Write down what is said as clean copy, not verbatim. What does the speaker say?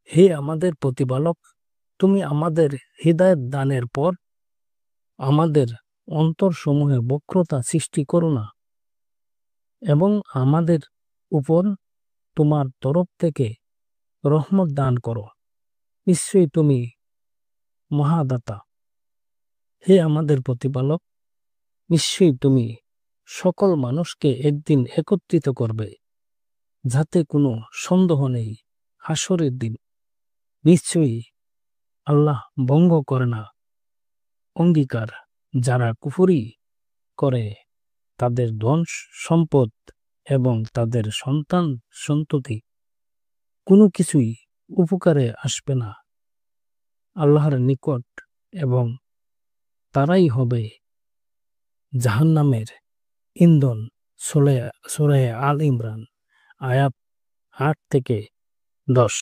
হে আমাদের প্রতিপালক, তুমি আমাদের হিদায়াত দানের পর আমাদের অন্তরসমূহে বক্রতা সৃষ্টি করো না এবং আমাদের উপর তোমার তরফ থেকে রহমত দান করো। নিশ্চয়ই তুমি মহাদাতা। হে আমাদের প্রতিপালক, নিশ্চয়ই তুমি সকল মানুষকে একদিন একত্রিত করবে, যাতে কোনো সন্দেহ নেই। হাসরের দিন নিশ্চয়ই আল্লাহ ভঙ্গ করে না অঙ্গীকার। যারা কুফরি করে তাদের ধন সম্পদ এবং তাদের সন্তান সন্ততি কোনো কিছুই উপকারে আসবে না আল্লাহর নিকট, এবং তারাই হবে জাহান্নামের ইন্ধন। সূরা আল ইমরান, আয়াত 8 থেকে 10।